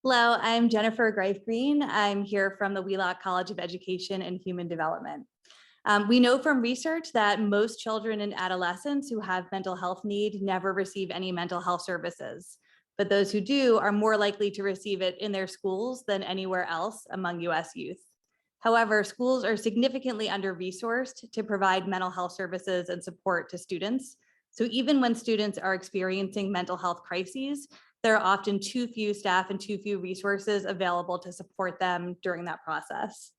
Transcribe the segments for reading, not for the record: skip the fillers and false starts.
Hello, I'm Jennifer Greif Green. I'm here from the Wheelock College of Education and Human Development. We know from research that most children and adolescents who have mental health need never receive any mental health services, but those who do are more likely to receive it in their schools than anywhere else among US youth. However, schools are significantly under-resourced to provide mental health services and support to students. So even when students are experiencing mental health crises, there are often too few staff and too few resources available to support them during that process.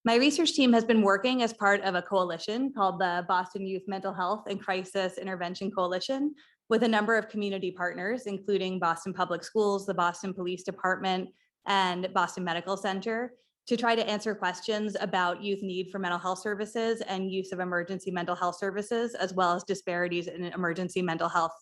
My research team has been working as part of a coalition called the Boston Youth Mental Health and Crisis Intervention Coalition with a number of community partners, including Boston Public Schools, the Boston Police Department, and Boston Medical Center, to try to answer questions about youth need for mental health services and use of emergency mental health services, as well as disparities in emergency mental health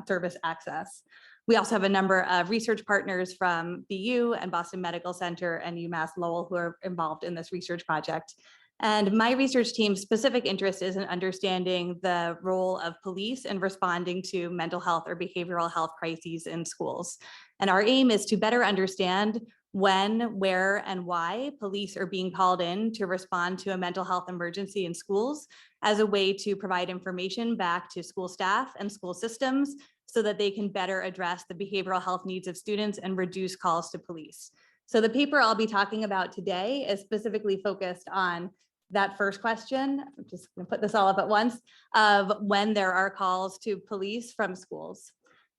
service access. We also have a number of research partners from BU and Boston Medical Center and UMass Lowell who are involved in this research project. And my research team's specific interest is in understanding the role of police in responding to mental health or behavioral health crises in schools. And our aim is to better understand when, where, and why police are being called in to respond to a mental health emergency in schools as a way to provide information back to school staff and school systems so that they can better address the behavioral health needs of students and reduce calls to police. So the paper I'll be talking about today is specifically focused on that first question. I'm just gonna put this all up at once, of when there are calls to police from schools.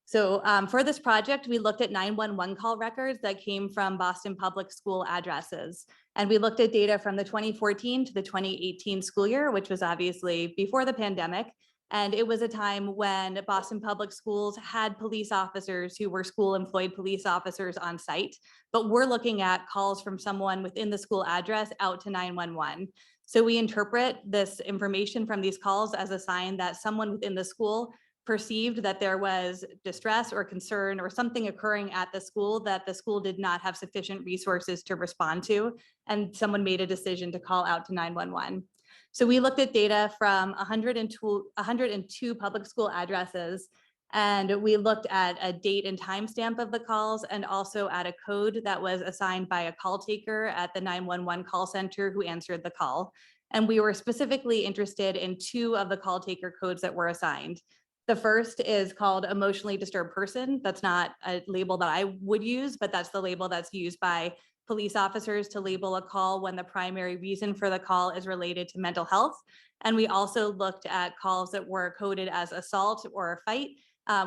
So for this project, we looked at 911 call records that came from Boston Public School addresses. And we looked at data from the 2014 to the 2018 school year, which was obviously before the pandemic. And it was a time when Boston Public Schools had police officers who were school employed police officers on site, but we're looking at calls from someone within the school address out to 911. So we interpret this information from these calls as a sign that someone within the school perceived that there was distress or concern or something occurring at the school that the school did not have sufficient resources to respond to, and someone made a decision to call out to 911. So we looked at data from 102 public school addresses, and we looked at a date and timestamp of the calls and also at a code that was assigned by a call taker at the 911 call center who answered the call. And we were specifically interested in two of the call taker codes that were assigned. The first is called emotionally disturbed person. That's not a label that I would use, but that's the label that's used by police officers to label a call when the primary reason for the call is related to mental health. And we also looked at calls that were coded as assault or a fight,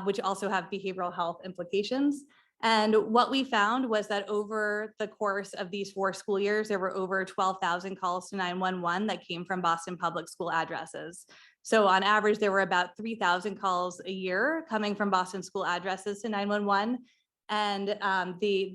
which also have behavioral health implications. And what we found was that over the course of these 4 school years, there were over 12,000 calls to 911 that came from Boston Public School addresses. So on average, there were about 3,000 calls a year coming from Boston school addresses to 911. And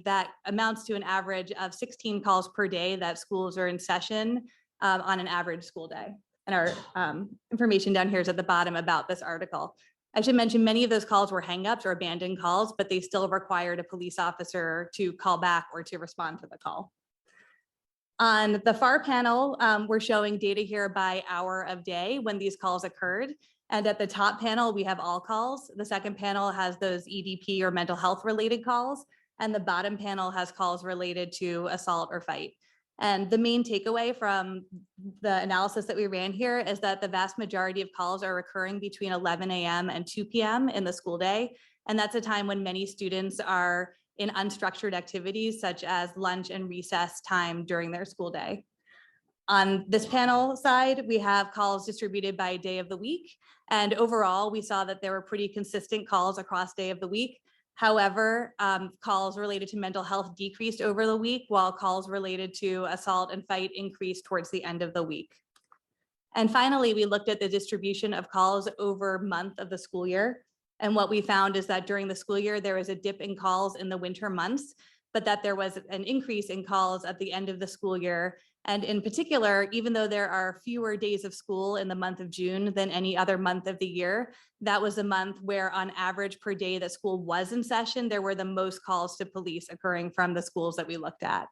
that amounts to an average of 16 calls per day that schools are in session on an average school day. And our information down here is at the bottom about this article. I should mention many of those calls were hangups or abandoned calls, but they still required a police officer to call back or to respond to the call. On the far panel, we're showing data here by hour of day when these calls occurred. And at the top panel, we have all calls. The second panel has those EDP or mental health related calls. And the bottom panel has calls related to assault or fight. And the main takeaway from the analysis that we ran here is that the vast majority of calls are occurring between 11 a.m. and 2 p.m. in the school day. And that's a time when many students are in unstructured activities such as lunch and recess time during their school day. On this panel side, we have calls distributed by day of the week. And overall, we saw that there were pretty consistent calls across day of the week. However, calls related to mental health decreased over the week, while calls related to assault and fight increased towards the end of the week. And finally, we looked at the distribution of calls over month of the school year. And what we found is that during the school year, there was a dip in calls in the winter months, but that there was an increase in calls at the end of the school year. And in particular, even though there are fewer days of school in the month of June than any other month of the year, that was a month where on average per day that school was in session, there were the most calls to police occurring from the schools that we looked at.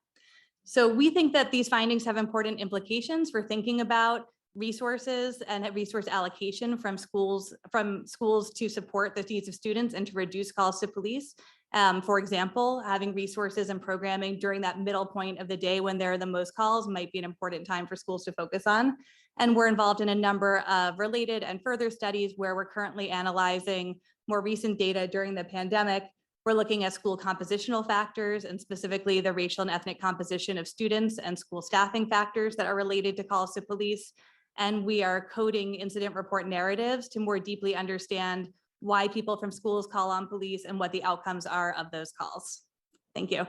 So we think that these findings have important implications for thinking about resources and resource allocation from schools to support the needs of students and to reduce calls to police. For example, having resources and programming during that middle point of the day when there are the most calls might be an important time for schools to focus on. And we're involved in a number of related and further studies where we're currently analyzing more recent data during the pandemic. We're looking at school compositional factors and specifically the racial and ethnic composition of students and school staffing factors that are related to calls to police. And we are coding incident report narratives to more deeply understand why people from schools call on police and what the outcomes are of those calls. Thank you.